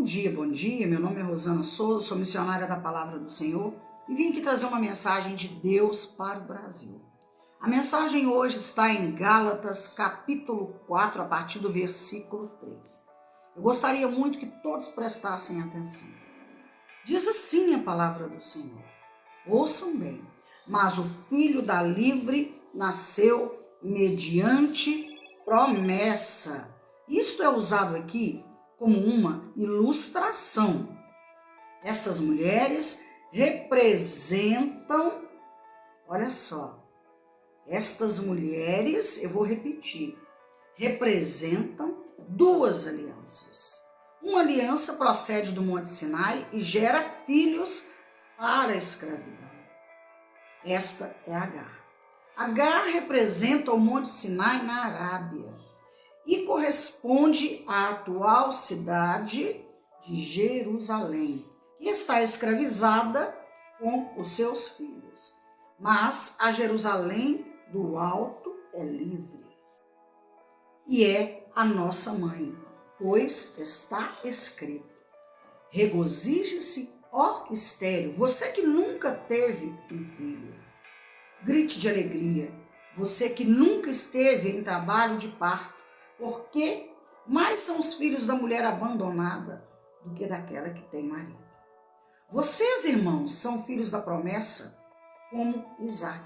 Bom dia, meu nome é Rosana Souza, sou missionária da Palavra do Senhor e vim aqui trazer uma mensagem de Deus para o Brasil. A mensagem hoje está em Gálatas, capítulo 4, a partir do versículo 3. Eu gostaria muito que todos prestassem atenção. Diz assim a palavra do Senhor: ouçam bem, mas o filho da livre nasceu mediante promessa. Isto é usado aqui como uma ilustração. Estas mulheres representam, olha só, estas mulheres, eu vou repetir, representam duas alianças. Uma aliança procede do Monte Sinai e gera filhos para a escravidão. Esta é Agar. Agar representa o Monte Sinai na Arábia e corresponde à atual cidade de Jerusalém, que está escravizada com os seus filhos. Mas a Jerusalém do alto é livre e é a nossa mãe, pois está escrito: regozije-se, ó estéril, você que nunca teve um filho. Grite de alegria, você que nunca esteve em trabalho de parto, porque mais são os filhos da mulher abandonada do que daquela que tem marido. Vocês, irmãos, são filhos da promessa, como Isaque.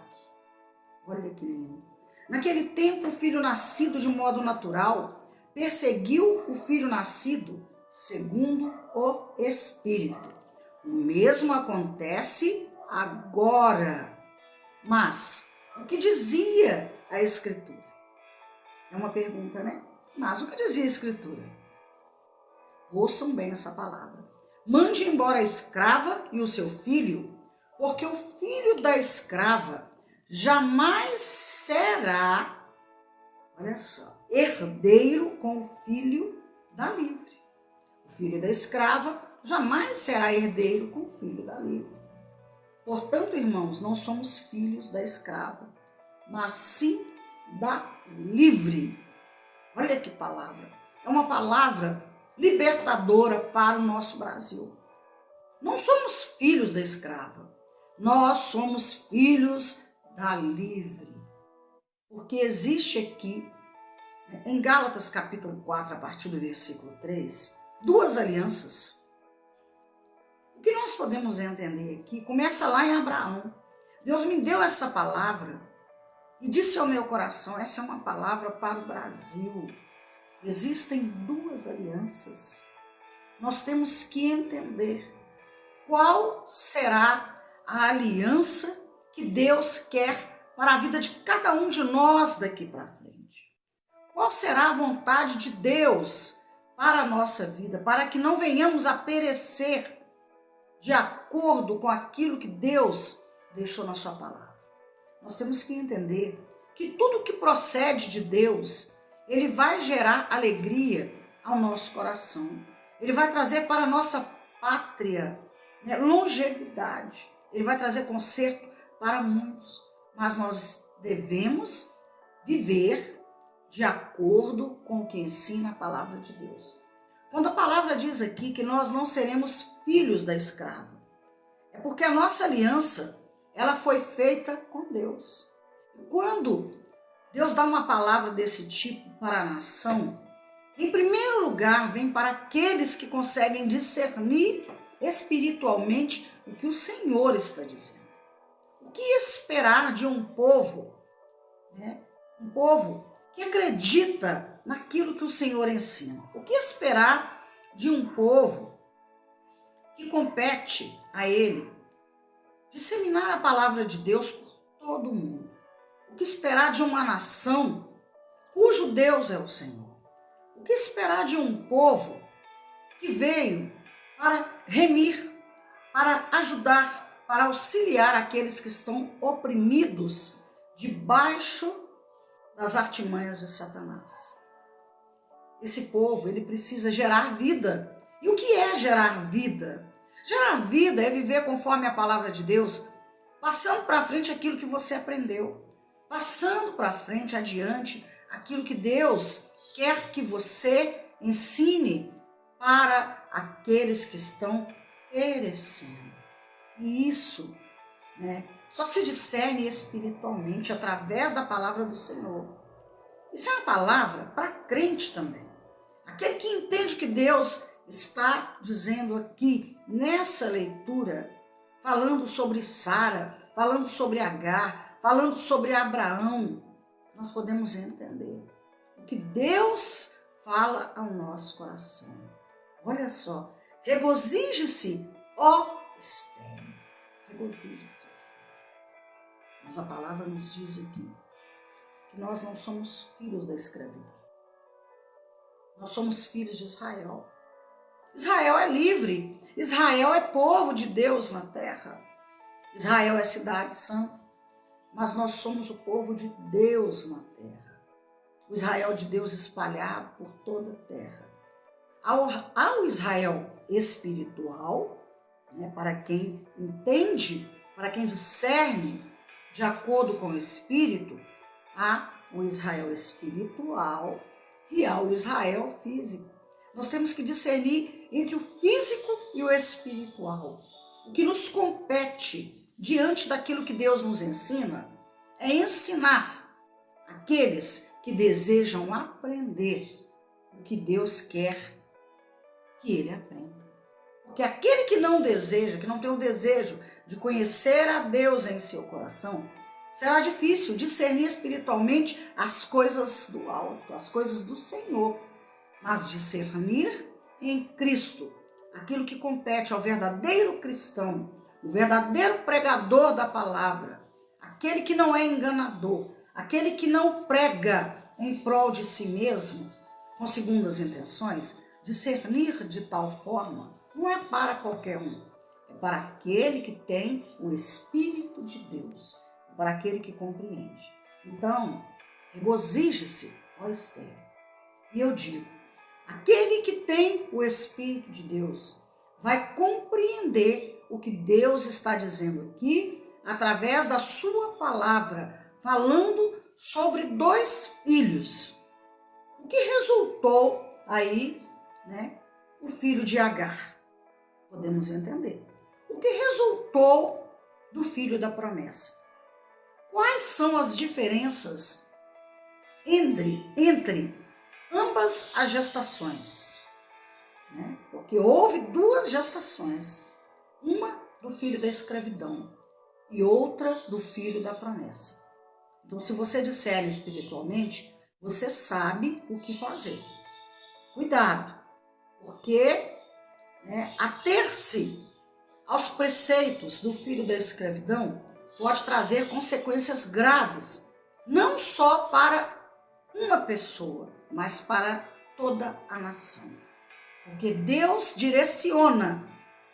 Olha que lindo. Naquele tempo, o filho nascido de modo natural perseguiu o filho nascido segundo o Espírito. O mesmo acontece agora. Mas o que dizia a Escritura? É uma pergunta, né? Mas o que dizia a Escritura? Ouçam bem essa palavra. Mande embora a escrava e o seu filho, porque o filho da escrava jamais será, olha só, herdeiro com o filho da livre. O filho da escrava jamais será herdeiro com o filho da livre. Portanto, irmãos, não somos filhos da escrava, mas sim da livre. Olha que palavra. É uma palavra libertadora para o nosso Brasil. Não somos filhos da escrava, nós somos filhos da livre. Porque existe aqui, em Gálatas capítulo 4, a partir do versículo 3, duas alianças. O que nós podemos entender aqui começa lá em Abraão. Deus me deu essa palavra e disse ao meu coração: essa é uma palavra para o Brasil. Existem duas alianças. Nós temos que entender qual será a aliança que Deus quer para a vida de cada um de nós daqui para frente. Qual será a vontade de Deus para a nossa vida, para que não venhamos a perecer de acordo com aquilo que Deus deixou na sua palavra. Nós temos que entender que tudo que procede de Deus, ele vai gerar alegria ao nosso coração. Ele vai trazer para a nossa pátria, longevidade. Ele vai trazer conserto para muitos. Mas nós devemos viver de acordo com o que ensina a palavra de Deus. Quando a palavra diz aqui que nós não seremos filhos da escrava, é porque a nossa aliança, ela foi feita com Deus. E quando Deus dá uma palavra desse tipo para a nação, em primeiro lugar vem para aqueles que conseguem discernir espiritualmente o que o Senhor está dizendo. O que esperar de um povo, um povo que acredita naquilo que o Senhor ensina? O que esperar de um povo que compete a ele disseminar a palavra de Deus por todo o mundo? O que esperar de uma nação cujo Deus é o Senhor? O que esperar de um povo que veio para remir, para ajudar, para auxiliar aqueles que estão oprimidos debaixo das artimanhas de Satanás? Esse povo, ele precisa gerar vida. E o que é gerar vida? Gerar vida é viver conforme a palavra de Deus, passando para frente aquilo que você aprendeu, passando para frente, adiante, aquilo que Deus quer que você ensine para aqueles que estão perecendo. E isso, só se discerne espiritualmente através da palavra do Senhor. Isso é uma palavra para crente também. Aquele que entende o que Deus está dizendo aqui nessa leitura, falando sobre Sara, falando sobre Agar, falando sobre Abraão, nós podemos entender o que Deus fala ao nosso coração. Olha só, regozije-se, ó estéril. Regozije-se, ó estéril. Mas a palavra nos diz aqui que nós não somos filhos da escravidão. Nós somos filhos de Israel. Israel é livre. Israel é povo de Deus na terra. Israel é cidade santa. Mas nós somos o povo de Deus na terra. O Israel de Deus espalhado por toda a terra. Ao Israel espiritual, para quem entende, para quem discerne de acordo com o Espírito, há o Israel espiritual e há o Israel físico. Nós temos que discernir entre o físico e o espiritual. O que nos compete diante daquilo que Deus nos ensina é ensinar aqueles que desejam aprender o que Deus quer que ele aprenda. Porque aquele que não deseja, que não tem o desejo de conhecer a Deus em seu coração, será difícil discernir espiritualmente as coisas do alto, as coisas do Senhor. Mas discernir em Cristo aquilo que compete ao verdadeiro cristão, o verdadeiro pregador da palavra, aquele que não é enganador, aquele que não prega em prol de si mesmo, com segundas intenções, discernir de tal forma não é para qualquer um, é para aquele que tem o Espírito de Deus, é para aquele que compreende. Então, regozije-se, ó estéril. E eu digo, aquele que tem o Espírito de Deus vai compreender o que Deus está dizendo aqui através da sua palavra, falando sobre 2 filhos. O que resultou aí, o filho de Agar? Podemos entender. O que resultou do filho da promessa? Quais são as diferenças entre ambas as gestações? Porque houve 2 gestações, uma do filho da escravidão e outra do filho da promessa. Então, se você discerne espiritualmente, você sabe o que fazer. Cuidado, porque ater-se aos preceitos do filho da escravidão pode trazer consequências graves, não só para uma pessoa, mas para toda a nação. Porque Deus direciona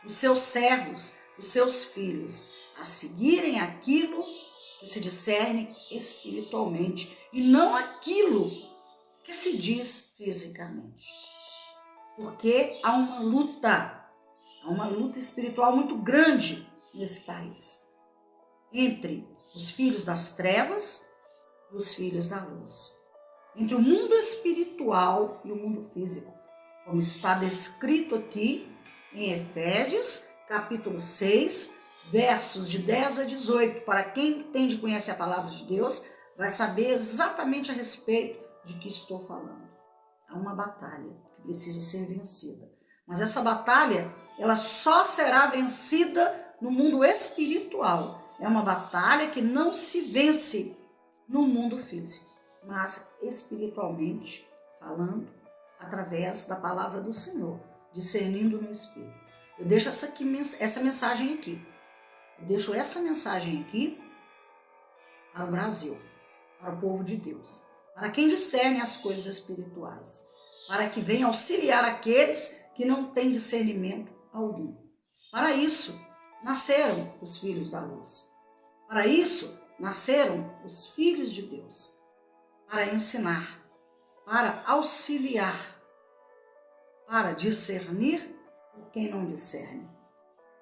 os seus servos, os seus filhos, a seguirem aquilo que se discerne espiritualmente e não aquilo que se diz fisicamente. Porque há uma luta espiritual muito grande nesse país, entre os filhos das trevas e os filhos da luz, entre o mundo espiritual e o mundo físico, como está descrito aqui em Efésios, capítulo 6, versos de 10 a 18. Para quem entende e conhece a palavra de Deus, vai saber exatamente a respeito de que estou falando. Há uma batalha que precisa ser vencida. Mas essa batalha, ela só será vencida no mundo espiritual. É uma batalha que não se vence no mundo físico, mas espiritualmente falando, através da palavra do Senhor, discernindo no Espírito. Eu deixo essa mensagem aqui. Eu deixo essa mensagem aqui para o Brasil, para o povo de Deus, para quem discerne as coisas espirituais, para que venha auxiliar aqueles que não têm discernimento algum. Para isso, nasceram os filhos da luz. Para isso, nasceram os filhos de Deus. Para ensinar, para auxiliar, para discernir por quem não discerne.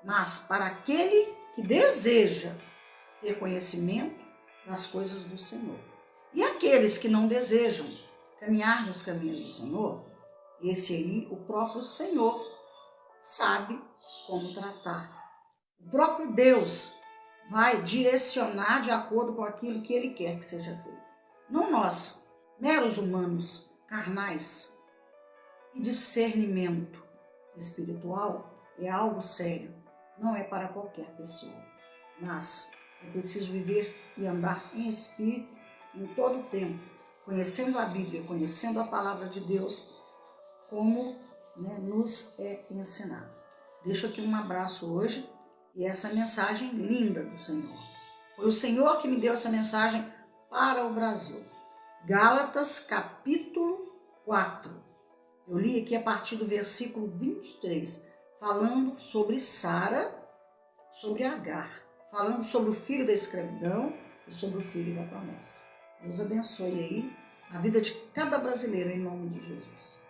Mas para aquele que deseja ter conhecimento das coisas do Senhor. E aqueles que não desejam caminhar nos caminhos do Senhor, Esse aí, o próprio Senhor sabe como tratar. O próprio Deus vai direcionar de acordo com aquilo que Ele quer que seja feito. Não nós, meros humanos, carnais. E discernimento espiritual é algo sério, não é para qualquer pessoa. Mas é preciso viver e andar em espírito em todo o tempo, conhecendo a Bíblia, conhecendo a palavra de Deus, como nos é ensinado. Deixo aqui um abraço hoje e essa mensagem linda do Senhor. Foi o Senhor que me deu essa mensagem para o Brasil. Gálatas capítulo 4. Eu li aqui a partir do versículo 23, falando sobre Sara, sobre Agar, falando sobre o filho da escravidão e sobre o filho da promessa. Deus abençoe aí a vida de cada brasileiro em nome de Jesus.